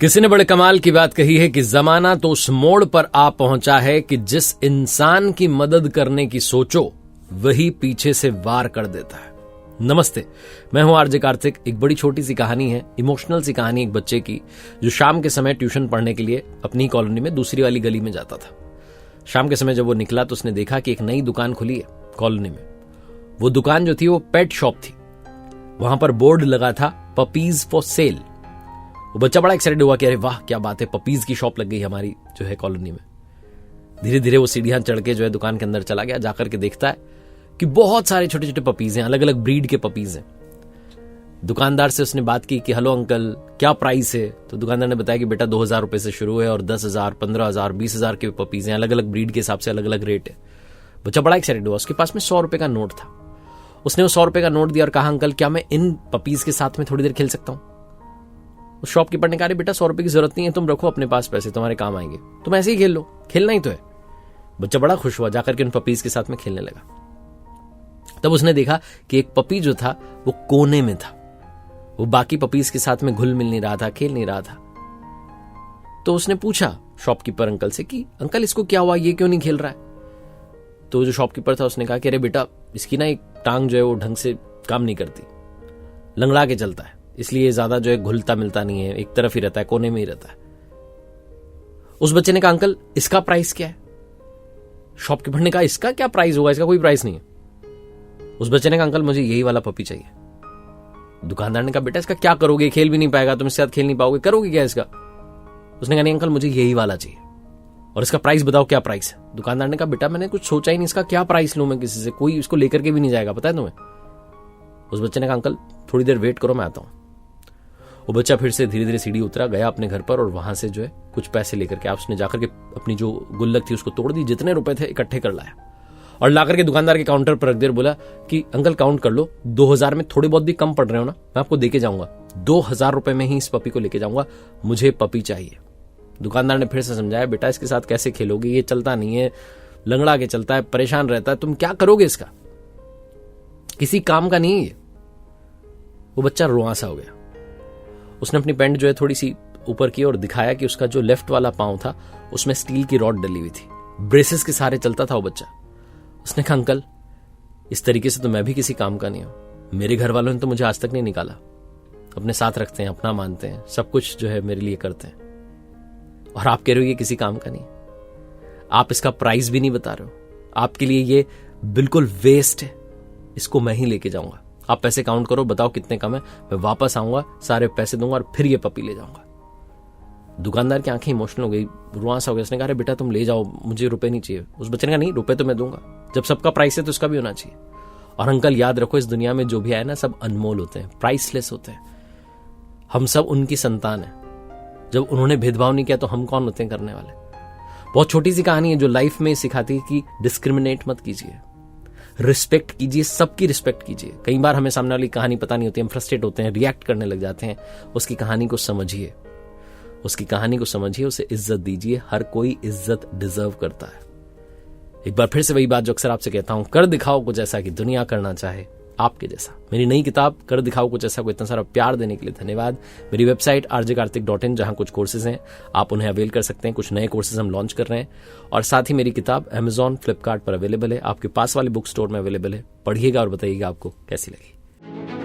किसी ने बड़े कमाल की बात कही है कि जमाना तो उस मोड़ पर आ पहुंचा है कि जिस इंसान की मदद करने की सोचो वही पीछे से वार कर देता है। नमस्ते, मैं हूं आरजे कार्तिक। एक बड़ी छोटी सी कहानी है, इमोशनल सी कहानी एक बच्चे की जो शाम के समय ट्यूशन पढ़ने के लिए अपनी कॉलोनी में दूसरी वाली गली में जाता था। शाम के समय जब वो निकला तो उसने देखा कि एक नई दुकान खुली है कॉलोनी में। वो दुकान जो थी वो पेट शॉप थी। वहां पर बोर्ड लगा था पपीज फॉर सेल। वो बच्चा बड़ा एक्साइटेड हुआ कि अरे वाह क्या बात है, पपीज की शॉप लग गई हमारी जो है कॉलोनी में। धीरे धीरे वो सीढ़ियां चढ़ के जो है दुकान के अंदर चला गया। जाकर के देखता है कि बहुत सारे छोटे छोटे पपीज हैं, अलग अलग ब्रीड के पपीज हैं। दुकानदार से उसने बात की कि हेलो अंकल क्या प्राइस है। तो दुकानदार ने बताया कि बेटा 2000 रुपए से शुरू है और 10,000, 15,000, 20,000 के पपीज हैं, अलग अलग ब्रीड के हिसाब से अलग अलग रेट है। बच्चा बड़ा एक्साइटेड हुआ। उसके पास में 100 रुपए का नोट था। उसने वो 100 रुपए का नोट दिया और कहा अंकल क्या मैं इन पपीज के साथ में थोड़ी देर खेल सकता हूं। उस शॉपकीपर ने कहा बेटा 100 रुपए की जरूरत नहीं है, तुम रखो अपने पास, पैसे तुम्हारे काम आएंगे, तुम ऐसे ही खेल लो, खेलना ही तो है। बच्चा बड़ा खुश हुआ, जाकर के उन पपीज के साथ में खेलने लगा। तब उसने देखा कि एक पपी जो था वो कोने में था। वो बाकी पपीज के साथ में घुल मिल नहीं रहा था, खेल नहीं रहा था। तो उसने पूछा शॉपकीपर अंकल से कि अंकल इसको क्या हुआ, ये क्यों नहीं खेल रहा है। तो जो शॉपकीपर था उसने कहा कि अरे बेटा इसकी ना एक टांग जो है वो ढंग से काम नहीं करती, लंगड़ा के चलता है, इसलिए ज्यादा जो है घुलता मिलता नहीं है, एक तरफ ही रहता है, कोने में ही रहता है। उस बच्चे ने कहा अंकल इसका प्राइस क्या है। शॉपकीपर ने कहा इसका क्या प्राइस होगा, इसका कोई प्राइस नहीं है। उस बच्चे ने कहा अंकल मुझे यही वाला पपी चाहिए। दुकानदार ने कहा बेटा इसका क्या करोगे, खेल भी नहीं पाएगा, तुम इसके साथ खेल नहीं पाओगे, करोगे क्या इसका। उसने कहा नहीं अंकल मुझे यही वाला चाहिए और इसका प्राइस बताओ क्या प्राइस है। दुकानदार ने कहा बेटा मैंने कुछ सोचा ही नहीं, इसका क्या प्राइस लूं मैं किसी से, कोई इसको लेकर के भी नहीं जाएगा, पता है तुम्हें। उस बच्चे ने कहा अंकल थोड़ी देर वेट करो मैं आता हूं। वो बच्चा फिर से धीरे धीरे सीढ़ी उतरा, गया अपने घर पर और वहां से जो है कुछ पैसे लेकर के उसने जाकर के अपनी जो गुल्लक थी उसको तोड़ दी, जितने रुपए थे इकट्ठे कर लाया और लाकर के दुकानदार के काउंटर पर रख दे, बोला कि अंकल काउंट कर लो, 2000 में थोड़े बहुत भी कम पड़ रहे हो ना, मैं आपको देके जाऊंगा, 2000 रुपए में ही इस पपी को लेके जाऊंगा, मुझे पपी चाहिए। दुकानदार ने फिर से समझाया बेटा इसके साथ कैसे खेलोगे, ये चलता नहीं है, लंगड़ा के चलता है, परेशान रहता है, तुम क्या करोगे, इसका किसी काम का नहीं है। वो बच्चा रुआंसा हो गया। उसने अपनी पैंट जो है थोड़ी सी ऊपर की और दिखाया कि उसका जो लेफ्ट वाला पांव था उसमें स्टील की रॉड डली हुई थी, ब्रेसेस के सहारे चलता था वो बच्चा। उसने कहा अंकल इस तरीके से तो मैं भी किसी काम का नहीं हूं, मेरे घर वालों ने तो मुझे आज तक नहीं निकाला, अपने साथ रखते हैं, अपना मानते हैं, सब कुछ जो है मेरे लिए करते हैं, और आप कह रहे हो ये किसी काम का नहीं। आप इसका प्राइस भी नहीं बता रहे हो, आपके लिए ये बिल्कुल वेस्ट है, इसको मैं ही लेके जाऊंगा। आप पैसे काउंट करो, बताओ कितने कम है, मैं वापस आऊंगा, सारे पैसे दूंगा और फिर ये पपी ले जाऊंगा। दुकानदार की आंखें इमोशनल हो गई, रुआंसा हो गया। उसने कहा अरे बेटा तुम ले जाओ, मुझे रुपए नहीं चाहिए। उस बच्चे ने कहा नहीं रुपए तो मैं दूंगा, जब सबका प्राइस है तो उसका भी होना चाहिए। और अंकल याद रखो इस दुनिया में जो भी आए ना सब अनमोल होते हैं, प्राइसलेस होते हैं। हम सब उनकी संतान है, जब उन्होंने भेदभाव नहीं किया तो हम कौन होते हैं करने वाले। बहुत छोटी सी कहानी है जो लाइफ में सिखाती है कि डिस्क्रिमिनेट मत कीजिए, रिस्पेक्ट कीजिए, सबकी रिस्पेक्ट कीजिए। कई बार हमें सामने वाली कहानी पता नहीं होती, हम फ्रस्ट्रेट होते हैं, रिएक्ट करने लग जाते हैं। उसकी कहानी को समझिए, उसकी कहानी को समझिए, उसे इज्जत दीजिए। हर कोई इज्जत डिजर्व करता है। एक बार फिर से वही बात जो अक्सर आपसे कहता हूं, कर दिखाओ कुछ ऐसा कि दुनिया करना चाहे आपके जैसा। मेरी नई किताब कर दिखाओ कुछ ऐसा को इतना सारा प्यार देने के लिए धन्यवाद। मेरी वेबसाइट rjkartik.in जहां कुछ कोर्सेज हैं आप उन्हें अवेल कर सकते हैं। कुछ नए कोर्सेज हम लॉन्च कर रहे हैं और साथ ही मेरी किताब Amazon, फ्लिपकार्ट पर अवेलेबल है, आपके पास वाले बुक स्टोर में अवेलेबल है। पढ़िएगा और बताइएगा आपको कैसी लगी।